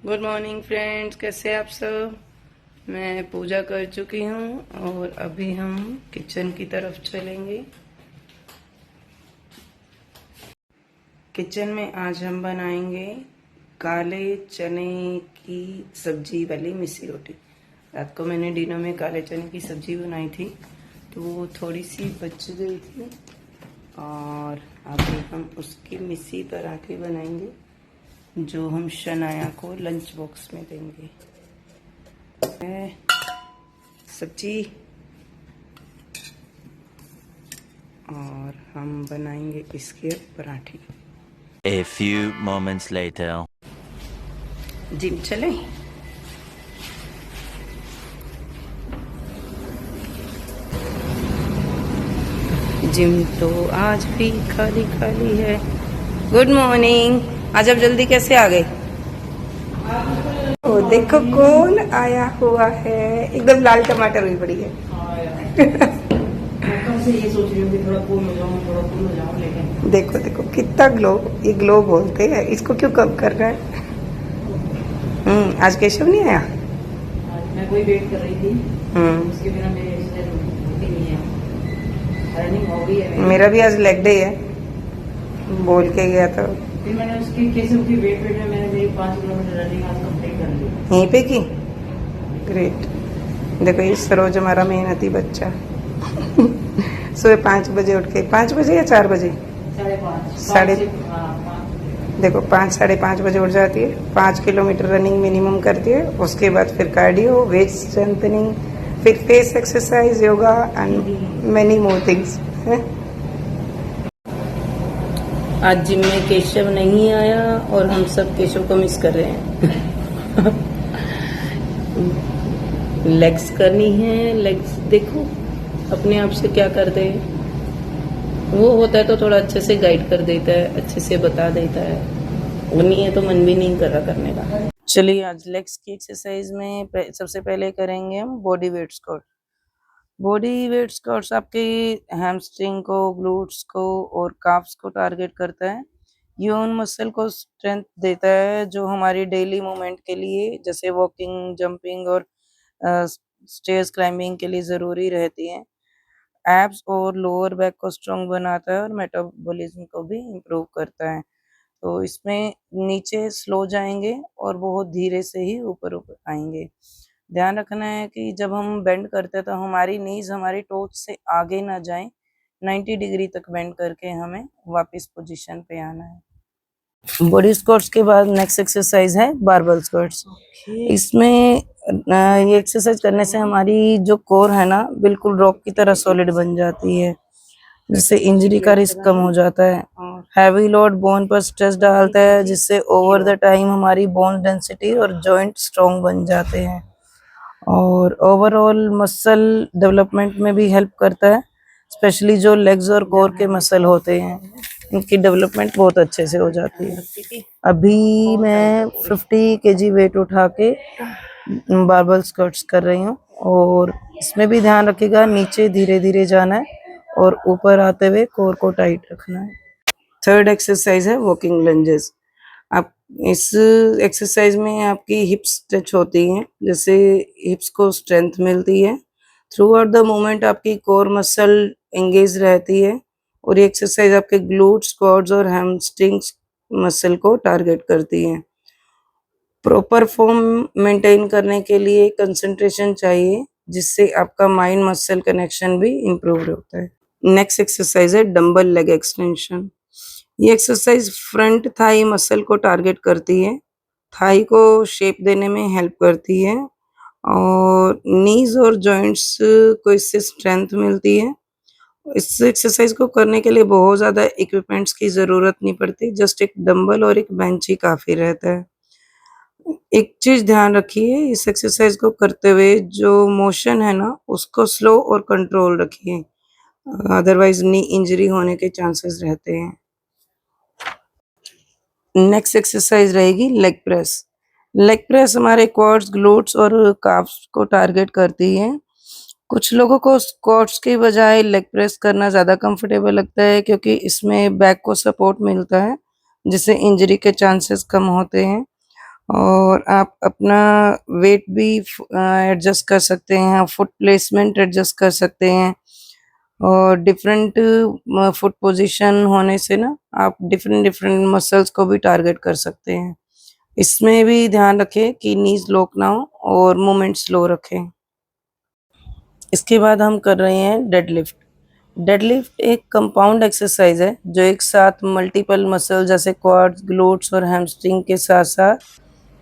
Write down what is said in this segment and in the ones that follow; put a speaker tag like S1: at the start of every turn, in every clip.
S1: Good morning friends, कैसे आप सब। मैं पूजा कर चुकी हूँ और अभी हम किचन की तरफ चलेंगे। किचन में आज हम बनाएंगे काले चने की सब्जी वाली मिस्सी रोटी। रात को मैंने डिनर में काले चने की सब्जी बनाई थी तो वो थोड़ी सी बच गई थी और अभी हम उसकी मिस्सी पराठे बनाएंगे जो हम शनाया को लंच बॉक्स में देंगे। सब्जी और हम बनाएंगे इसके पराठे।
S2: A few moments later.
S1: Gym चले। जिम तो आज भी खाली खाली है। Good morning. आज आप जल्दी कैसे आ गए? ओ देखो कौन आया हुआ है, एकदम लाल टमाटर हुई पड़ी है।
S3: से ये सोच रही हूँ कि थोड़ा कूल हो जाऊँ लेकिन
S1: देखो देखो कितना ग्लो, ये ग्लो बोलते हैं इसको। क्यों कम कर रहा है? आज केशव नहीं आया।
S3: आज मैं कोई वेट कर रही थी। उसके बिना मेरी एक्सरसाइज होती नहीं है। रनिंग हो गई है
S1: मेरा भी आज लेग डे है, बोल के गया था।
S3: फिर मैंने उसकी केशव की वेट में मैंने मेरी 5 किलोमीटर रनिंग आज कंप्लीट कर ली।
S1: यहीं पे की। ग्रेट। देखो ये सरोज हमारा मेहनती बच्चा सुबह 5 बजे उठ के, 5 बजे या 4 बजे,
S3: 5:30
S1: देखो 5 साढ़े 5 बजे उठ जाती है। 5 किलोमीटर रनिंग मिनिमम करती है। उसके बाद फिर कार्डियो, वेट स्ट्रेंथनिंग, फिर face exercise, yoga and many more things. आज जिम में केशव नहीं आया और हम सब केशव को मिस कर रहे हैं। लेग्स करनी है। लेग्स देखो अपने आप से क्या करते हैं। वो होता है तो थोड़ा अच्छे से गाइड कर देता है, अच्छे से बता देता है। वो नहीं है तो मन भी नहीं कर रहा करने का। चलिए आज लेग्स की एक्सरसाइज में सबसे पहले करेंगे हम body weight squat. Body weight squats आपके हैमस्ट्रिंग को, ग्लूट्स को और काफ्स को टारगेट करता है। ये उन मसल को स्ट्रेंथ देता है जो हमारी डेली मूवमेंट के लिए, जैसे वॉकिंग, जंपिंग और स्टेयर्स क्लाइंबिंग के लिए ज़रूरी रहती हैं। एब्स और लोअर बैक को स्ट्रॉन्ग बनाता है और मेटाबॉलिज्म को भी इम्प्रूव करता है। तो इसमें नीचे स्लो जाएंगे और बहुत धीरे से ही ऊपर ऊपर आएंगे। ध्यान रखना है कि जब हम बेंड करते हैं तो हमारी नीज हमारी टोच से आगे ना जाएं। 90 डिग्री तक बेंड करके हमें वापस पोजीशन पे आना है। बॉडी स्क्वाट्स के बाद नेक्स्ट एक्सरसाइज है बारबेल स्क्वाट्स। इसमें ये एक्सरसाइज करने से हमारी जो कोर है ना बिल्कुल रॉक की तरह सॉलिड बन जाती है, जिससे इंजरी का रिस्क कम हो जाता है। हैवी लोड बोन पर स्ट्रेस डालता है जिससे ओवर द टाइम हमारी बोन डेंसिटी और जॉइंट स्ट्रॉन्ग बन जाते हैं और ओवरऑल मसल डेवलपमेंट में भी हेल्प करता है। स्पेशली जो लेग्स और कोर के मसल होते हैं इनकी डेवलपमेंट बहुत अच्छे से हो जाती है। अभी मैं 50 केजी वेट उठा के बारबेल स्क्वाट्स कर रही हूँ और इसमें भी ध्यान रखिएगा नीचे धीरे धीरे जाना है और ऊपर आते हुए कोर को टाइट रखना है। थर्ड एक्सरसाइज है वॉकिंग लंजेस। आप इस एक्सरसाइज में आपकी हिप्स टच होती हैं, जैसे हिप्स को स्ट्रेंथ मिलती है। थ्रू आउट द मोमेंट आपकी कोर मसल एंगेज रहती है और ये एक्सरसाइज आपके ग्लूट्स, क्वाड्स और हैमस्ट्रिंग्स मसल को टारगेट करती है। प्रॉपर फॉर्म मेंटेन करने के लिए कंसंट्रेशन चाहिए जिससे आपका माइंड मसल कनेक्शन भी इम्प्रूव होता है। नेक्स्ट एक्सरसाइज है डंबल लेग एक्सटेंशन। ये एक्सरसाइज फ्रंट थाई मसल को टारगेट करती है, थाई को शेप देने में हेल्प करती है और नीज और जॉइंट्स को इससे स्ट्रेंथ मिलती है। इस एक्सरसाइज को करने के लिए बहुत ज़्यादा इक्विपमेंट्स की ज़रूरत नहीं पड़ती, जस्ट एक डंबल और एक बेंच ही काफ़ी रहता है। एक चीज़ ध्यान रखिए, इस एक्सरसाइज को करते हुए जो मोशन है ना उसको स्लो और कंट्रोल रखिए, अदरवाइज नी इंजरी होने के चांसेस रहते हैं। नेक्स्ट एक्सरसाइज रहेगी लेग प्रेस। लेग प्रेस हमारे क्वाड्स, ग्लूट्स और काफ्स को टारगेट करती है। कुछ लोगों को स्क्वाट्स की बजाय लेग प्रेस करना ज़्यादा कंफर्टेबल लगता है क्योंकि इसमें बैक को सपोर्ट मिलता है जिससे इंजरी के चांसेस कम होते हैं और आप अपना वेट भी एडजस्ट कर सकते हैं, फुट प्लेसमेंट एडजस्ट कर सकते हैं। और डिफरेंट फुट पोजीशन होने से ना आप डिफरेंट डिफरेंट मसल्स को भी टारगेट कर सकते हैं। इसमें भी ध्यान रखें कि नीज लॉक ना हो और मूवमेंट स्लो रखें। इसके बाद हम कर रहे हैं डेडलिफ्ट। डेडलिफ्ट एक कंपाउंड एक्सरसाइज है जो एक साथ मल्टीपल मसल जैसे क्वाड्स, ग्लूट्स और हैमस्ट्रिंग के साथ साथ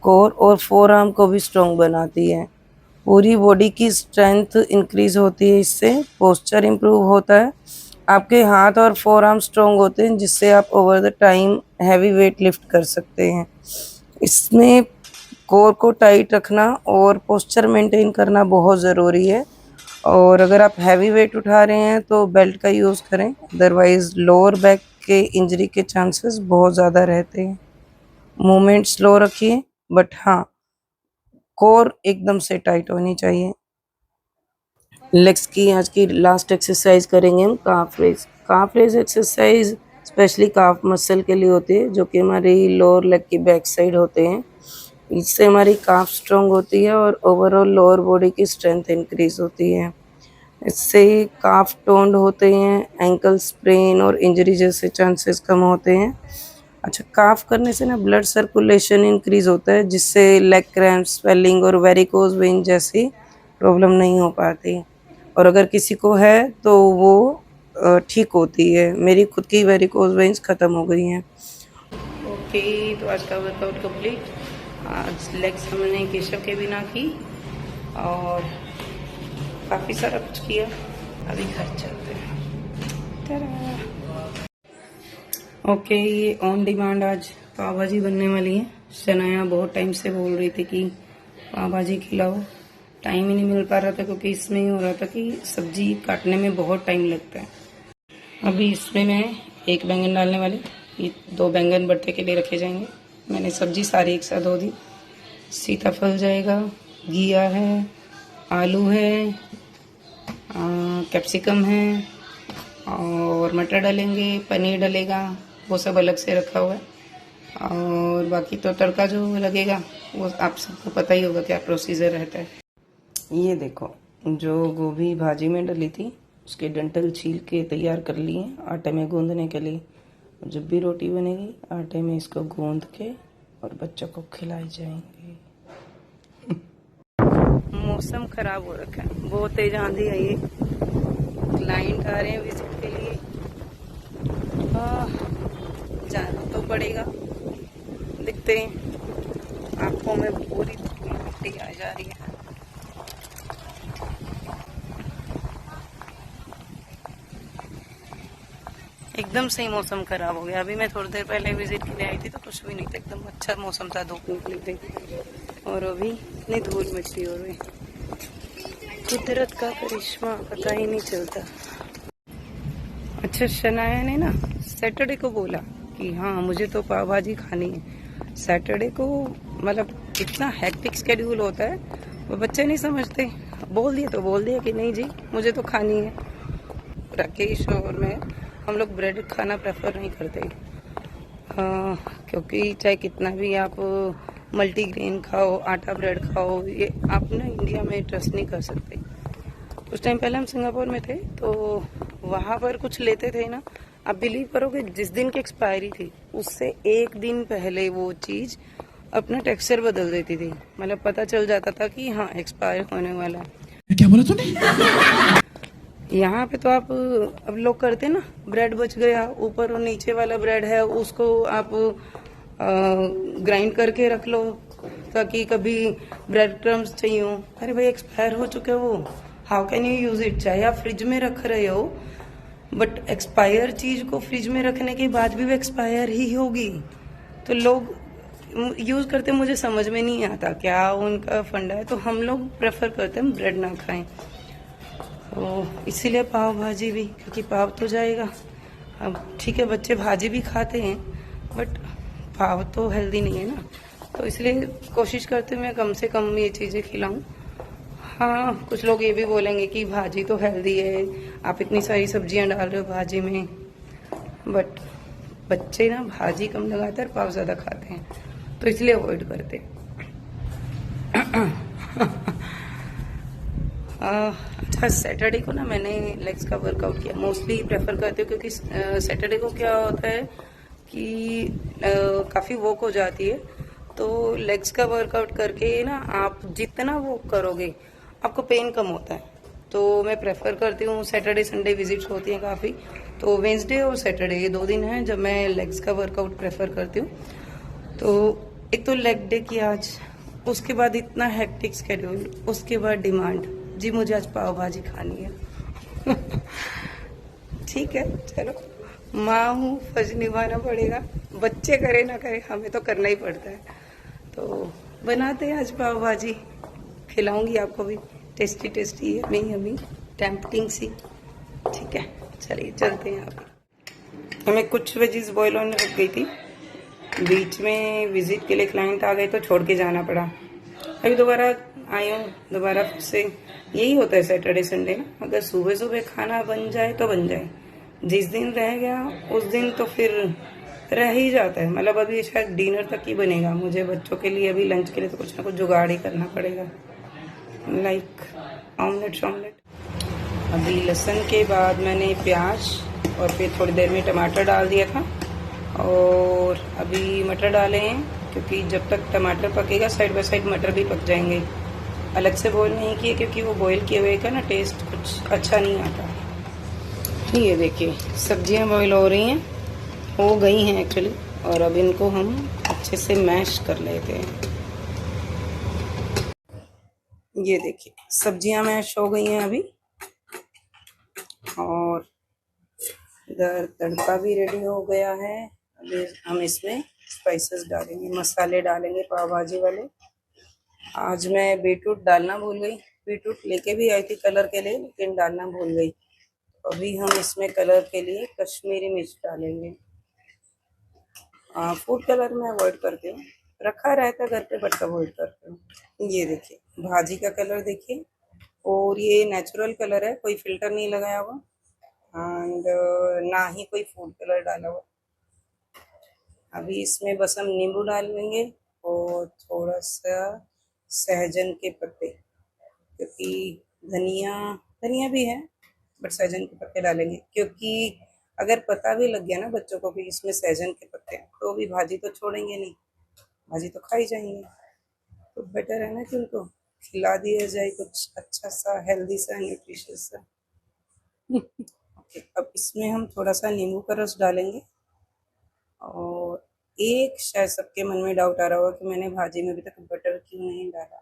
S1: कोर और फोर आर्म को भी स्ट्रॉन्ग बनाती है। पूरी बॉडी की स्ट्रेंथ इंक्रीज होती है, इससे पोस्चर इंप्रूव होता है, आपके हाथ और फोर आर्म स्ट्रॉन्ग होते हैं जिससे आप over the time heavy weight lift कर सकते हैं। इसमें कोर को टाइट रखना और पोस्चर मेंटेन करना बहुत ज़रूरी है। और अगर आप हैवी वेट उठा रहे हैं तो बेल्ट का यूज़ करें, अदरवाइज लोअर बैक के इंजरी के चांसेस बहुत ज़्यादा रहते हैं। मूवमेंट स्लो रखिए, बट हाँ कोर एकदम से टाइट होनी चाहिए। लेग्स की आज की लास्ट एक्सरसाइज करेंगे हम calf raise. Calf raise exercise specially calf muscle के लिए होती है जो कि हमारी लोअर लेग की बैक साइड होते हैं। इससे हमारी काफ स्ट्रॉन्ग होती है और ओवरऑल लोअर बॉडी की स्ट्रेंथ इंक्रीज होती है। इससे काफ टोन्ड होते हैं, एंकल स्प्रेन और इंजरी जैसे चांसेस कम होते हैं। अच्छा, काफ करने से ना ब्लड सर्कुलेशन इंक्रीज होता है जिससे लेग क्रैम्प, स्वेलिंग और वेरिकोज वेन जैसी प्रॉब्लम नहीं हो पाती। और अगर किसी को है तो वो ठीक होती है। मेरी खुद की वेरिकोज वेन्स ख़त्म हो गई हैं। ओके, तो आज का वर्कआउट कंप्लीट। आज लेग्स हमने केशव के बिना की और काफ़ी सारा कुछ किया। अभी घर चलते हैं। ओके, ये ऑन डिमांड आज पाव भाजी बनने वाली है। शनाया बहुत टाइम से बोल रही थी कि पाव भाजी खिलाओ, टाइम ही नहीं मिल पा रहा था क्योंकि इसमें ही हो रहा था कि सब्जी काटने में बहुत टाइम लगता है। अभी इसमें मैं एक बैंगन डालने वाली, ये 2 बैंगन भरते के लिए रखे जाएंगे। मैंने सब्जी सारी एक साथ धो दी। सीताफल जाएगा, घिया है, आलू है, कैप्सिकम है और मटर डालेंगे, पनीर डलेगा, वो सब अलग से रखा हुआ है। और बाकी तो तड़का जो लगेगा वो आप सबको पता ही होगा क्या प्रोसीजर रहता है। ये देखो, जो गोभी भाजी में डली थी उसके डंठल छील के तैयार कर लिए आटे में गूंदने के लिए। जब भी रोटी बनेगी आटे में इसको गूंद के और बच्चों को खिलाई जाएंगे। मौसम खराब हो रखा है, बहुत तेज आंधी आई है। क्लाइंट आ रहे हैं विजिट के लिए, जाना तो पड़ेगा। दिखते हैं, आंखों में पूरी मिट्टी आ जा रही है। एकदम से ही मौसम खराब हो गया। अभी मैं थोड़ी देर पहले विजिट के लिए आई थी तो कुछ भी नहीं था, एकदम अच्छा मौसम था, धूप निकली थी और अभी इतनी धूल मिट्टी हो रही। कुदरत का करिश्मा पता ही नहीं चलता। अच्छा, शनाया ने ना सैटरडे को बोला कि हाँ मुझे तो पाव भाजी खानी है। सैटरडे को मतलब इतना हेक्टिक स्केड्यूल होता है, वो बच्चे नहीं समझते। बोल दिया तो बोल दिया कि नहीं जी मुझे तो खानी है। राकेश और मैं हम लोग ब्रेड खाना प्रेफर नहीं करते, क्योंकि चाहे कितना भी आप मल्टीग्रेन खाओ, आटा ब्रेड खाओ, ये आप ना इंडिया में ट्रस्ट नहीं कर सकते। उस टाइम पहले हम सिंगापुर में थे तो वहाँ पर कुछ लेते थे ना, आप बिलीव करोगे जिस दिन की एक्सपायरी थी उससे एक दिन पहले वो चीज़ अपना टेक्सचर बदल देती थी। मतलब पता चल जाता था कि हाँ एक्सपायर होने वाला है।
S4: क्या बोला तूने?
S1: यहाँ पे तो आप अब लोग करते ना, ब्रेड बच गया, ऊपर और नीचे वाला ब्रेड है उसको आप ग्राइंड करके रख लो ताकि कभी ब्रेड क्रम्स चाहिए हो। अरे भाई एक्सपायर हो चुके वो, how can you use it. चाहे आप फ्रिज में रख रहे हो बट एक्सपायर चीज को फ्रिज में रखने के बाद भी वो एक्सपायर ही होगी। तो लोग यूज करते, मुझे समझ में नहीं आता क्या उनका फंडा है। तो हम लोग प्रेफर करते हैं ब्रेड ना खाएं, तो इसीलिए पाव भाजी भी, क्योंकि पाव तो जाएगा। अब ठीक है बच्चे भाजी भी खाते हैं बट पाव तो हेल्दी नहीं है ना, तो इसलिए कोशिश करते हैं मैं कम से कम ये चीज़ें खिलाऊं। हाँ, कुछ लोग ये भी बोलेंगे कि भाजी तो हेल्दी है, आप इतनी सारी सब्जियां डाल रहे हो भाजी में, बट बच्चे ना भाजी कम लगाते हैं और पाव ज़्यादा खाते हैं। तो तो इसलिए अवॉइड करते। अच्छा, सैटरडे को ना मैंने लेग्स का वर्कआउट किया। मोस्टली प्रेफर करती हूँ क्योंकि सैटरडे को क्या होता है कि काफ़ी वॉक हो जाती है, तो लेग्स का वर्कआउट करके ना आप जितना वॉक करोगे आपको पेन कम होता है। तो मैं प्रेफर करती हूँ, सैटरडे संडे विजिट्स होती हैं काफ़ी, तो वेंसडे और सैटरडे ये 2 दिन हैं जब मैं लेग्स का वर्कआउट प्रेफर करती हूँ। तो एक तो लेग डे की आज, उसके बाद इतना हेक्टिक शेड्यूल, उसके बाद डिमांड, जी मुझे आज पाव भाजी खानी है। ठीक है, चलो माँ हूँ, फर्ज निभाना पड़ेगा, बच्चे करे ना करे हमें तो करना ही पड़ता है। तो बनाते हैं आज पाव भाजी, खिलाऊंगी आपको भी, tasty tasty yummy yummy tempting सी। ठीक है, चलिए चलते हैं। आप हमें कुछ वेजीज बॉयल होने रख गई थी, बीच में विजिट के लिए क्लाइंट आ गए तो छोड़ के जाना पड़ा। अभी दोबारा आई हूँ, दोबारा से यही होता है सैटरडे संडे ना, अगर सुबह सुबह खाना बन जाए तो बन जाए, जिस दिन रह गया उस दिन तो फिर रह ही जाता है। मतलब अभी शायद डिनर तक ही बनेगा, मुझे बच्चों के लिए अभी लंच के लिए तो कुछ ना कुछ जुगाड़ ही करना पड़ेगा, लाइक ऑमलेट शॉमलेट। अभी लहसुन के बाद मैंने प्याज और फिर थोड़ी देर में टमाटर डाल दिया था, और अभी मटर डाले हैं क्योंकि जब तक टमाटर पकेगा साइड बाय साइड मटर भी पक जाएंगे। अलग से बॉईल नहीं किए क्योंकि वो बॉईल किए हुए का ना टेस्ट कुछ अच्छा नहीं आता। ये देखिए सब्जियां बॉईल हो रही हैं, हो गई हैं एक्चुअली, और अब इनको हम अच्छे से मैश कर लेते हैं। ये देखिए सब्जियां मैश हो गई हैं अभी, और इधर तड़का भी रेडी हो गया है। अभी हम इसमें स्पाइसेस डालेंगे, मसाले डालेंगे पाव भाजी वाले। आज मैं बीटरूट डालना भूल गई, बीटरूट लेके भी आई थी कलर के लिए लेकिन डालना भूल गई। अभी हम इसमें कलर के लिए कश्मीरी मिर्च डालेंगे। फूड कलर मैं अवॉइड करती हूँ, रखा रहता घर पे बट अवॉइड करती हूँ। ये देखिए भाजी का कलर देखिए, और ये नेचुरल कलर है, कोई फिल्टर नहीं लगाया हुआ, एंड ना ही कोई फूड कलर डाला हुआ। अभी इसमें बस हम नींबू डालेंगे और थोड़ा सा सहजन के पत्ते, क्योंकि धनिया भी है बट सहजन के पत्ते डालेंगे, क्योंकि अगर पता भी लग गया ना बच्चों को कि इसमें सहजन के पत्ते हैं तो भी भाजी तो छोड़ेंगे नहीं, भाजी तो खाई जाएंगे। तो बेटर है ना कि उनको खिला दिया जाए कुछ अच्छा सा, हेल्दी सा, न्यूट्रिशियस सा। ओके, अब इसमें हम थोड़ा सा नींबू का रस डालेंगे। और एक शायद सबके मन में डाउट आ रहा होगा कि मैंने भाजी में अभी तक बटर क्यों नहीं डाला।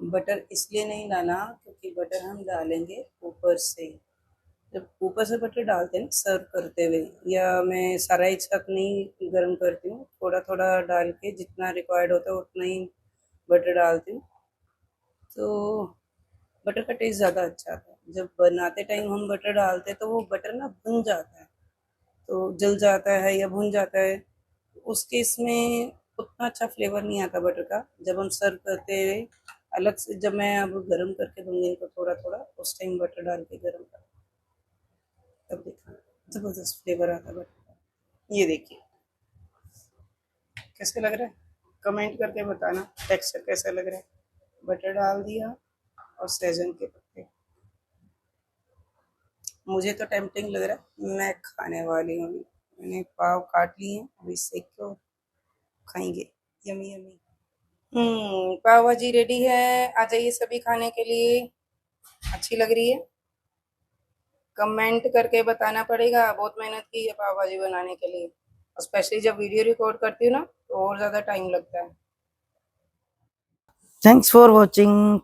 S1: बटर इसलिए नहीं डाला क्योंकि बटर हम डालेंगे ऊपर से, जब ऊपर से बटर डालते हैं ना सर्व करते हुए, या मैं सारा एक साथ नहीं गर्म करती हूँ, थोड़ा थोड़ा डाल के जितना रिक्वायर्ड होता है उतना ही बटर डालती हूँ, तो बटर का टेस्ट ज़्यादा अच्छा आता है। जब बनाते टाइम हम बटर डालते हैं तो वो बटर ना भुन जाता है, तो जल जाता है या भुन जाता है, उस केस में उतना अच्छा फ्लेवर नहीं आता बटर का। जब हम सर्व करते हुए अलग से, जब मैं अब गर्म करके दूंगी तो थोड़ा थोड़ा उस टाइम बटर डाल के गर्म कर, तब देखना ज़बरदस्त फ्लेवर आता है बटर का। ये देखिए कैसे लग रहा है, कमेंट करके बताना टेक्सचर कैसा लग रहा है। बटर डाल दिया और सहजन के पत्ते, मुझे तो टेम्पटिंग लग रहा है, मैं खाने वाली हूँ। मैंने पाव काट लिए हैं, अभी सेक के खाएंगे, यमी यमी। पाव भाजी रेडी है, आ जाइए सभी खाने के लिए। अच्छी लग रही है, कमेंट करके बताना पड़ेगा। बहुत मेहनत की है पाव भाजी बनाने के लिए, और स्पेशली जब वीडियो रिकॉर्ड करती हूँ ना तो और ज़्यादा टाइम लगता है। Thanks for watching.